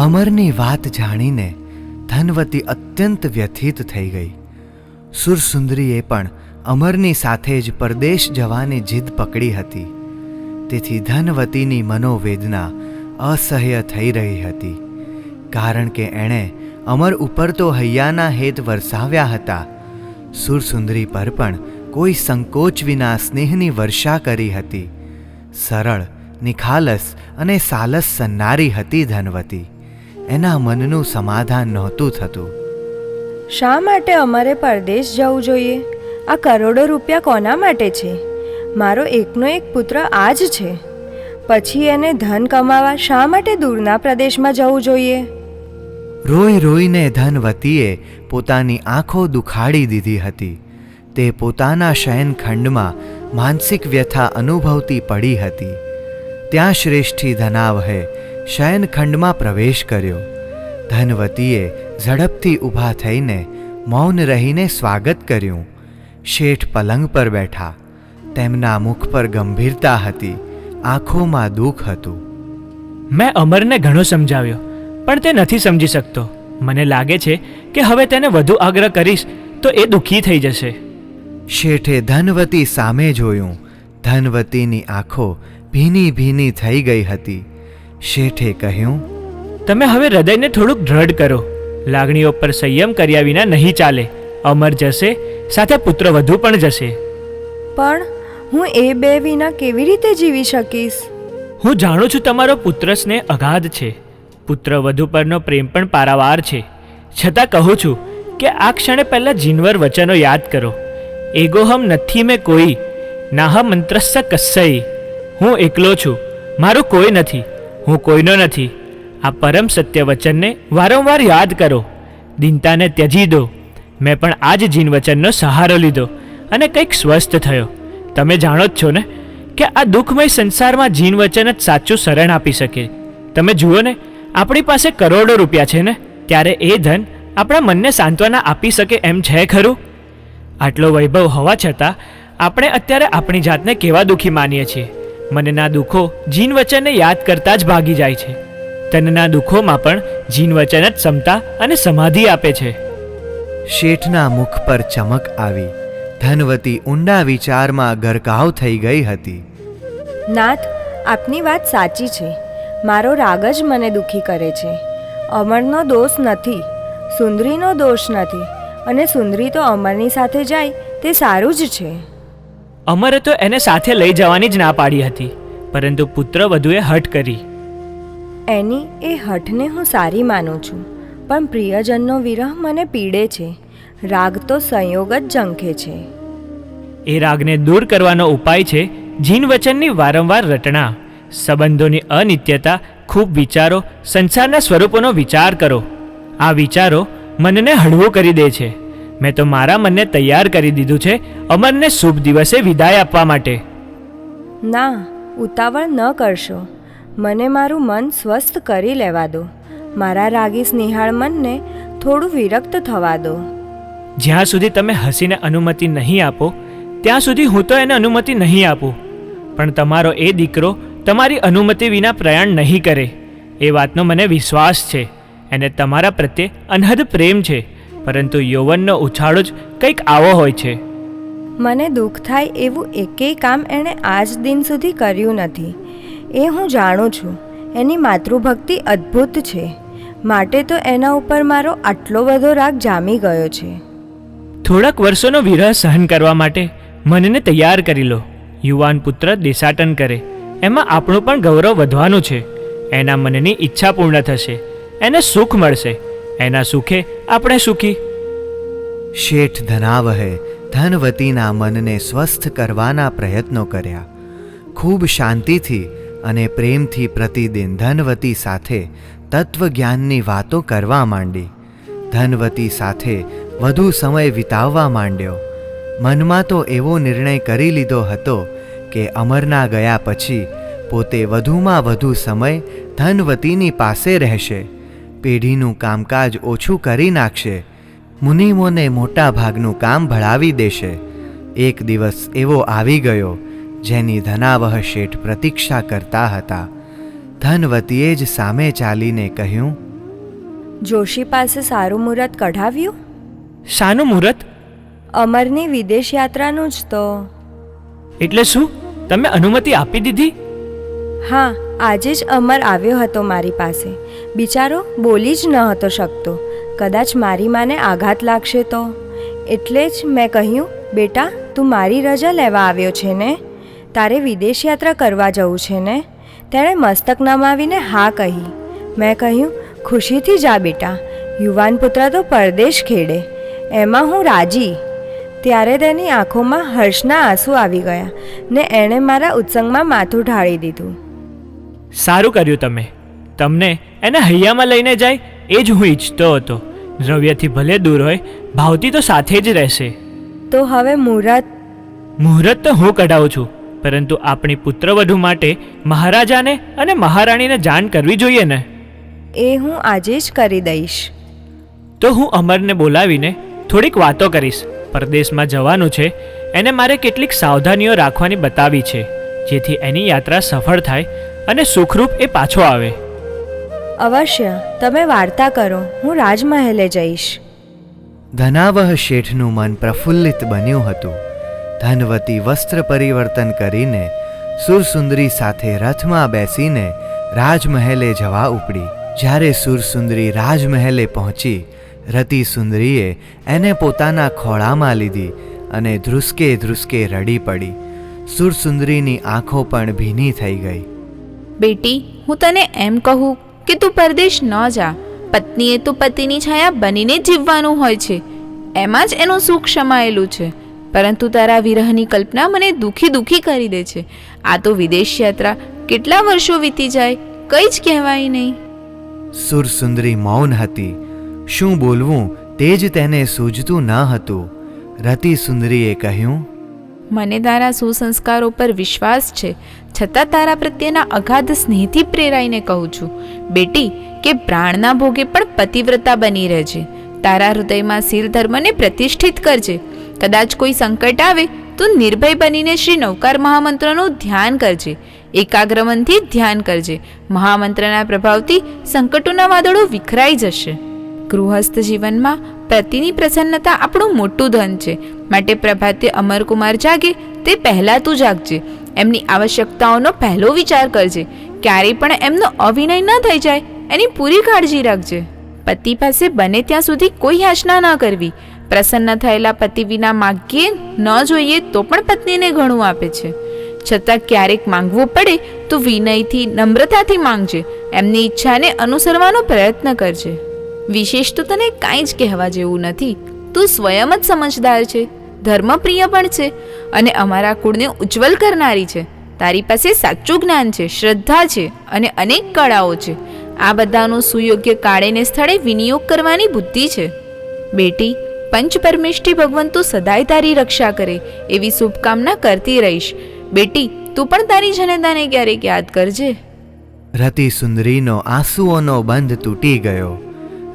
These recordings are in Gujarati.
અમરની વાત જાણીને ધનવતી અત્યંત વ્યથિત થઈ ગઈ. સુરસુંદરીએ પણ અમરની સાથે જ પરદેશ જવાની જીદ પકડી હતી. તેથી ધનવતીની મનોવેદના અસહ્ય થઈ રહી હતી, કારણ કે એણે અમર ઉપર તો હૈયાના હેત વરસાવ્યા હતા. સુરસુંદરી પર પણ કોઈ સંકોચ વિના સ્નેહની વર્ષા કરી હતી. સરળ, નિખાલસ અને સાલસ સન્નારી હતી ધનવતી. એના મનનું સમાધાન નહોતું થતું. શા માટે અમારે પરદેશ જવું જોઈએ? આ કરોડો રૂપિયા કોના માટે છે? મારો એકનો એક પુત્ર આ જ છે. પછી એને ધન કમાવા શા માટે દૂરના પ્રદેશમાં જવું જોઈએ? રોઈ રોઈને ધનવતીએ પોતાની આંખો દુખાડી દીધી હતી. તે પોતાના શયનખંડમાં માનસિક વ્યથા અનુભવતી પડી હતી. ત્યાં શ્રેષ્ઠી ધનાવહે શયનખંડમાં પ્રવેશ કર્યો. ધનવતીએ ઝડપથી ઊભા થઈને મૌન રહીને સ્વાગત કર્યું. શેઠ પલંગ પર બેઠા. તેમના મુખ પર ગંભીરતા હતી, આંખોમાં દુઃખ હતું. મેં અમરને ઘણો સમજાવ્યો, પણ તે નથી સમજી શકતો. મને લાગે છે કે હવે તેને વધુ આગ્રહ કરીશ તો એ દુઃખી થઈ જશે. શેઠે ધનવતી સામે જોયું. ધનવતીની આંખો ભીની ભીની થઈ ગઈ હતી. શેઠે કહ્યું, તમે હવે હૃદયને થોડુંક દ્રઢ કરો. લાગણીઓ પર સંયમ કર્યા વિના નહીં ચાલે. અમર જશે, સાથે પુત્ર વધુ પણ જશે. પણ હું એ બે વિના કેવી રીતે જીવી શકીશ? હું જાણું છું તમારો પુત્ર સ્નેહ અગાધ છે. પુત્ર વધુ પરનો પ્રેમ પણ પારાવાર છે. છતાં કહું છું કે આ ક્ષણે પહેલાં જીનવર વચનો યાદ કરો. એગોહમ નથી મેં કોઈ, નાહ મંત્રસ્સ કસ્સઈ. હું એકલો છું, મારું કોઈ નથી, હું કોઈનો નથી. આ પરમ સત્ય વચનને વારંવાર યાદ કરો. દીનતાને ત્યજી દો. મેં પણ આ જ જીન વચનનો સહારો લીધો અને કંઈક સ્વસ્થ થયો. તમે જાણો જ છો ને કે આ દુઃખમય સંસારમાં જીન વચન જ સાચું શરણ આપી શકે. તમે જુઓ ને, આપણી પાસે કરોડો રૂપિયા છે ને, ત્યારે એ ધન આપણા મનને સાંત્વના આપી શકે એમ છે ખરું? આટલો વૈભવ હોવા છતાં આપણે અત્યારે આપણી જાતને કેવા દુઃખી માનીએ છીએ. મનના દુઃખો જીન વચનને યાદ કરતાં જ ભાગી જાય છે. તનના દુઃખોમાં પણ જીન વચન જ સમતા અને સમાધિ આપે છે. શેઠના મુખ પર ચમક આવી. ધનવતી ઊંડા વિચારમાં ગરકાવ થઈ ગઈ હતી. નાથ, આપની વાત સાચી છે. મારો રાગ જ મને દુઃખી કરે છે. અમરનો દોષ નથી, સુંદરીનો દોષ નથી. અને સુંદરી તો અમરની સાથે જાય તે સારું જ છે. અમરે તો એને સાથે લઈ જવાની જ ના પાડી હતી, પરંતુ પુત્ર વધુએ હઠ કરી. એની એ હઠને હું સારી માનું છું, પણ પ્રિયજનનો વિરહ મને પીડે છે. રાગ તો સંયોગ જ ઝંખે છે. એ રાગને દૂર કરવાનો ઉપાય છે જીન વચનની વારંવાર રટણા. સંબંધોની અનિત્યતા ખૂબ વિચારો. સંસારના સ્વરૂપોનો વિચાર કરો. આ વિચારો મનને હળવું કરી દે છે. મેં તો મારા મનને તૈયાર કરી દીધું છે અમરને શુભ દિવસે વિદાય આપવા માટે. ના, ઉતાવળ ન કરશો. મને મારું મન સ્વસ્થ કરી લેવા દો. મારા રાગી સ્નેહાળ મનને થોડું વિરક્ત થવા દો. જ્યાં સુધી તમે હસીને અનુમતિ નહીં આપો ત્યાં સુધી હું તો એને અનુમતિ નહીં આપું. પણ તમારો એ દીકરો તમારી અનુમતિ વિના પ્રયાણ નહીં કરે એ વાતનો મને વિશ્વાસ છે. એને તમારા પ્રત્યે અનહદ પ્રેમ છે, પરંતુ યૌવનનો ઉછાળો જ કંઈક આવો હોય છે. મને દુઃખ થાય એવું એકેય કામ એણે આજ દિન સુધી કર્યું નથી. એ હું જાણું છું. એની માતૃભક્તિ અદ્ભુત છે, માટે તો એના ઉપર મારો આટલો બધો રાગ જામી ગયો છે. થોડાક વર્ષોનો વિરહ સહન કરવા માટે મનને તૈયાર કરી લો. યુવાન પુત્ર દેશાટન કરે એમાં આપણું પણ ગૌરવ વધવાનું છે. એના મનની ઈચ્છા પૂર્ણ થશે, એને સુખ મળશે. એના સુખે આપણે સુખી. શેઠ ધનાવહે ધનવતીના મનને સ્વસ્થ કરવાના પ્રયત્નો કર્યા. ખૂબ શાંતિથી અને પ્રેમથી પ્રતિદિન ધનવતી સાથે તત્વજ્ઞાનની વાતો કરવા માંડી. ધનવતી સાથે વધુ સમય વિતાવવા માંડ્યો. મનમાં તો એવો નિર્ણય કરી લીધો હતો કે અમરના ગયા પછી પોતે વધુમાં વધુ સમય ધનવતીની પાસે રહેશે. પેઢીનું કામકાજ ઓછું કરી નાખશે. મુનિમોને મોટા ભાગનું કામ ભળાવી દેશે. એક દિવસ એવો આવી ગયો જેની ધનાવહ શેઠ પ્રતીક્ષા કરતા હતા. ધનવતીએ જ સામે ચાલીને કહ્યું, જોશી પાસે સારું મુહૂર્ત કઢાવ્યું? શાનું મુહૂર્ત? અમરની વિદેશ યાત્રાનું જ તો. એટલે શું, તમે અનુમતિ આપી દીધી? હા, આજે જ અમર આવ્યો હતો મારી પાસે. બિચારો બોલી જ ન હતો શકતો. કદાચ મારી માને આઘાત લાગશે તો. એટલે જ મેં કહ્યું, બેટા તું મારી રજા લેવા આવ્યો છે ને? તારે વિદેશ યાત્રા કરવા જવું છે ને? તેણે મસ્તક નમાવીને હા કહી. મેં કહ્યું, ખુશીથી જા બેટા, યુવાન પુત્ર તો પરદેશ ખેડે. એમાં હું રાજી. ત્યારે તેની આંખોમાં હર્ષના આંસુ આવી ગયા ને એણે મારા ઉત્સંગમાં માથું ઢાળી દીધું. સારું કર્યું તમે. તમને એને હૈયામાં લઈને જાય એ જ હું ઈચ્છતો હતો. દ્રવ્યથી ભલે દૂર હોય, ભાવથી તો સાથે જ રહેશે. તો હવે મુહૂર્ત? મુહૂર્ત તો હું કઢાવું છું, પરંતુ આપણી પુત્રવધુ માટે મહારાજાને અને મહારાણીને જાણ કરવી જોઈએ ને. એ હું આજે જ કરી દઈશ. તો હું અમરને બોલાવીને થોડીક વાતો કરીશ. પરદેશમાં જવાનું છે, એને મારે કેટલીક સાવધાનીઓ રાખવાની બતાવી છે, જેથી એની યાત્રા સફળ થાય અને સુખરૂપ એ પાછો આવે. અવશ્ય, તમે વાર્તા કરો, હું રાજમહેલે જઈશ. ધનાવહ શેઠનું મન પ્રફુલ્લિત બન્યું હતું. ધનવતી વસ્ત્ર પરિવર્તન કરીને સુરસુંદરી સાથે રથમાં બેસીને રાજમહેલે જવા ઉપડી. જ્યારે સુરસુંદરી રાજમહેલે પહોંચી, રતિ સુંદરીએ એને પોતાના ખોળામાં લીધી અને ધ્રુસકે ધ્રુસકે રડી પડી. સુરસુંદરીની આંખો પણ ભીની થઈ ગઈ. બેટી, હું તને એમ કહું કે તું પરદેશ ન જા. પત્નીએ તો પતિની છાયા બનીને જીવવાનું હોય છે, એમાં જ એનું સુખ સમાયેલું છે. પરંતુ તારા વિરહની કલ્પના મને દુઃખી દુઃખી કરી દે છે. આ તો વિદેશ યાત્રા કેટલા વર્ષો વીતી જાય, કંઈ જ કહેવાય નહીં. સુરસુંદરી મૌન હતી. શું બોલવું તે જ તેને સૂઝતું ન હતું. રતિ સુંદરીએ કહ્યું, મને તારા સુસંસ્કારો પર વિશ્વાસ છે, છતાં તારા પ્રત્યેના અગાધ સ્નેહથી પ્રેરાઈને કહું છું બેટી કે પ્રાણના ભોગે પણ પતિવ્રતા બની રહેજે. તારા હૃદયમાં શીલ ધર્મને પ્રતિષ્ઠિત કરજે. કદાચ કોઈ સંકટ આવે તો નિર્ભય બનીને શ્રી નવકાર મહામંત્રનું ધ્યાન કરજે. એકાગ્ર મનથી ધ્યાન કરજે. મહામંત્રના પ્રભાવથી સંકટોના વાદળો વિખરાઈ જશે. ગૃહસ્થ જીવનમાં પતિની પ્રસન્નતા આપણું મોટું ધન છે. માટે પ્રભાતે અમરકુમાર જાગે તે પહેલાં તું જાગજે. એમની આવશ્યકતાઓનો પહેલો વિચાર કરજે. ક્યારેય પણ એમનો અવિનય ન થઈ જાય એની પૂરી કાળજી રાખજે. પતિ પાસે બને ત્યાં સુધી કોઈ યાચના ન કરવી. પ્રસન્ન થયેલા પતિ વિના માગીએ ન જોઈએ તો પણ પત્નીને ઘણું આપે છે. છતાં ક્યારેક માંગવું પડે તો વિનયથી નમ્રતાથી માંગજે. એમની ઈચ્છાને અનુસરવાનો પ્રયત્ન કરજે. વિશેષ તો તને કાંઈ જ કહેવા જેવું નથી. તું સ્વયં જ સમજદાર છે, ધર્મપ્રિય પણ છે અને અમારા કુળને ઉજ્જવલ કરનારી છે. તારી પાસે સાચું જ્ઞાન છે, શ્રદ્ધા છે અને અનેક કળાઓ છે. આ બધાનો સુયોગ્ય કાળેને સ્થળે વિનિયોગ કરવાની બુદ્ધિ છે. બેટી, પંચ પરમેષ્ઠી ભગવાન તું સદાય તારી રક્ષા કરે એવી શુભકામના કરતી રહીશ. બેટી, તું પણ તારી જનતાને ક્યારેક યાદ કરજે. રતિ સુંદરીનો આંસુઓનો બંધ તૂટી ગયો.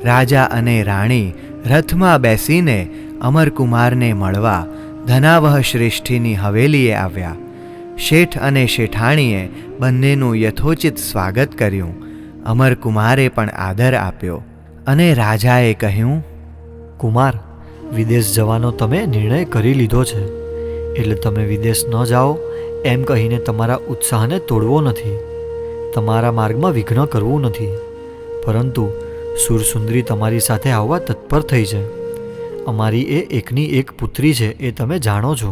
રાજા અને રાણી રથમાં બેસીને અમરકુમારને મળવા ધનાવહ શ્રેષ્ઠીની હવેલીએ આવ્યા. શેઠ અને શેઠાણીએ બંનેનું યથોચિત સ્વાગત કર્યું. અમરકુમારે પણ આદર આપ્યો અને રાજાએ કહ્યું, કુમાર, વિદેશ જવાનો તમે નિર્ણય કરી લીધો છે, એટલે તમે વિદેશ ન જાઓ એમ કહીને તમારા ઉત્સાહને તોડવો નથી, તમારા માર્ગમાં વિઘ્ન કરવું નથી. પરંતુ સુરસુંદરી તમારી સાથે આવવા તત્પર થઈ છે. અમારી એ એકની એક પુત્રી છે એ તમે જાણો છો.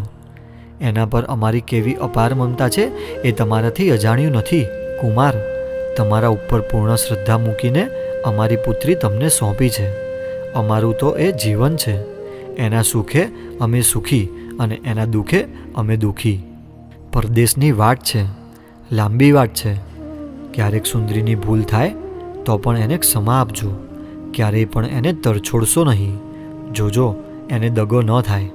એના પર અમારી કેવી અપાર મમતા છે એ તમારાથી અજાણ્યું નથી. કુમાર, તમારા ઉપર પૂર્ણ શ્રદ્ધા મૂકીને અમારી પુત્રી તમને સોંપી છે. અમારું તો એ જીવન છે. એના સુખે અમે સુખી અને એના દુઃખે અમે દુઃખી. પરદેશની વાટ છે, લાંબી વાટ છે. ક્યારેક સુંદરીની ભૂલ થાય તો પણ એને ક્ષમા આપજો. ક્યારેય પણ એને તરછોડશો નહીં. જોજો એને દગો ન થાય.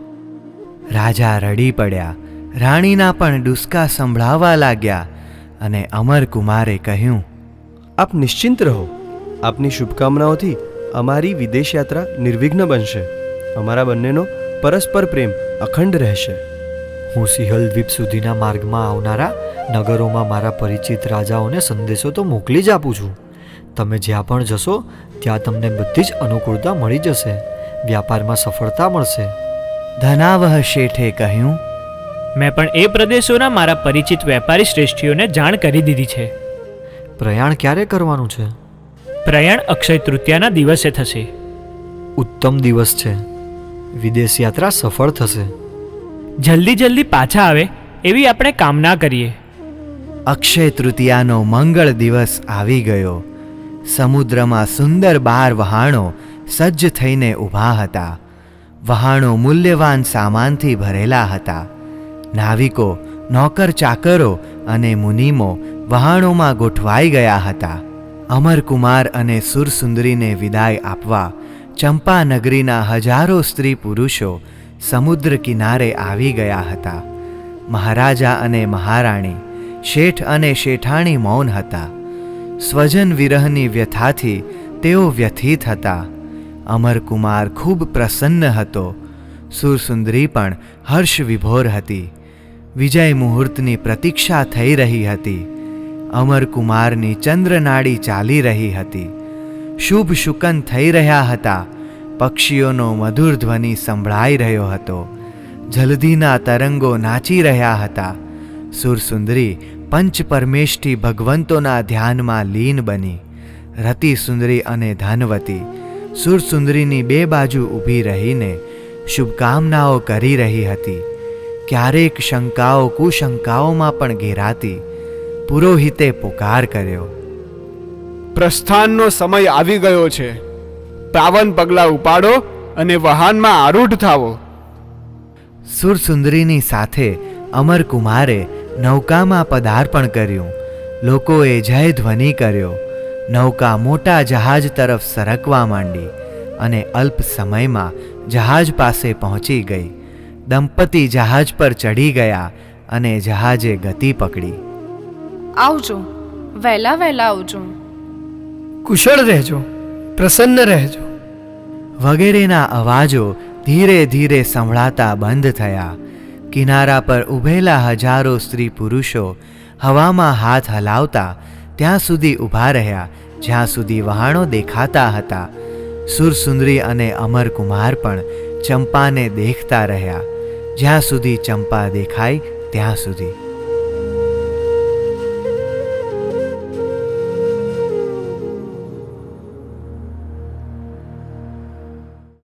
રાજા રડી પડ્યા. રાણીના પણ ડુસકા સંભળાવા લાગ્યા અને અમરકુમારે કહ્યું, આપ નિશ્ચિંત રહો. આપની શુભકામનાઓથી અમારી વિદેશ યાત્રા નિર્વિઘ્ન બનશે. અમારા બંનેનો પરસ્પર પ્રેમ અખંડ રહેશે. હું સિંહલ દ્વીપ સુધીના માર્ગમાં આવનારા નગરોમાં મારા પરિચિત રાજાઓને સંદેશો તો મોકલી જ આપું છું. તમે જ્યાં પણ જશો ત્યાં તમને બધી જ અનુકૂળતા મળી જશે. વ્યાપારમાં સફળતા મળશે. ધનાવહ શેઠે કહ્યું, મેં પણ એ પ્રદેશોના મારા પરિચિત વેપારી શ્રેષ્ઠીઓને જાણ કરી દીધી છે. પ્રયાણ ક્યારે કરવાનું છે? પ્રયાણ અક્ષય તૃતીયાના દિવસે થશે. ઉત્તમ દિવસ છે. વિદેશ યાત્રા સફળ થશે. જલ્દી જલ્દી પાછા આવે એવી આપણે કામના કરીએ. અક્ષય તૃતીયાનો મંગળ દિવસ આવી ગયો. સમુદ્રમાં સુંદર 12 વહાણો સજ્જ થઈને ઊભા હતા. વહાણો મૂલ્યવાન સામાનથી ભરેલા હતા. નાવિકો, નોકર ચાકરો અને મુનિમો વહાણોમાં ગોઠવાઈ ગયા હતા. અમરકુમાર અને સુરસુંદરીને વિદાય આપવા ચંપા નગરીના હજારો સ્ત્રી પુરુષો સમુદ્ર કિનારે આવી ગયા હતા. મહારાજા અને મહારાણી, શેઠ અને શેઠાણી મૌન હતા. સ્વજન વિરહની વ્યથાથી તેઓ વ્યથિત હતા. અમરકુમાર ખૂબ પ્રસન્ન હતો. સુરસુંદરી પણ હર્ષ વિભોર હતી. વિજય મુહૂર્તની પ્રતીક્ષા થઈ રહી હતી. અમરકુમારની ચંદ્રનાડી ચાલી રહી હતી. શુભ શુકન થઈ રહ્યા હતા. પક્ષીઓનો મધુર ધ્વનિ સંભળાઈ રહ્યો હતો. જલધીના તરંગો નાચી રહ્યા હતા. સુરસુંદરી પંચ પરમેષ્ઠી ભગવંતોના ધ્યાનમાં લીન બની. રતિ સુંદરી અને ધનવતી સુરસુંદરીની બે બાજુ ઊભી રહીને શુભકામનાઓ કરી રહી હતી. ક્યારેક શંકાઓ કુશંકાઓમાં પણ ઘેરાતી. પુરોહિતે પુકાર કર્યો, પ્રસ્થાનનો સમય આવી ગયો છે. પાવન પગલાં ઉપાડો અને વહાનમાં આરૂઢ થાવો. સુરસુંદરીની સાથે અમરકુમારે નૌકામાં પદાર્પણ કર્યું. લોકોએ જય ધ્વનિ કર્યો. નૌકા મોટા જહાજ તરફ સરકવા માંડી અને અલ્પ સમયમાં જહાજ પાસે પહોંચી ગઈ. દંપતી જહાજ પર ચડી ગયા અને જહાજે ગતિ પકડી. આવજો, વહેલા વહેલા આવજો. કુશળ રહેજો, પ્રસન્ન રહેજો. વગેરેના અવાજો ધીરે ધીરે સંભળાતા બંધ થયા. કિનારા પર ઊભેલા હજારો સ્ત્રી પુરુષો હવામાં હાથ હલાવતા ત્યાં સુધી ઊભા રહ્યા જ્યાં સુધી વહાણો દેખાતા હતા. સુરસુંદરી અને અમરકુમાર પણ ચંપાને દેખતા રહ્યા જ્યાં સુધી ચંપા દેખાય ત્યાં સુધી.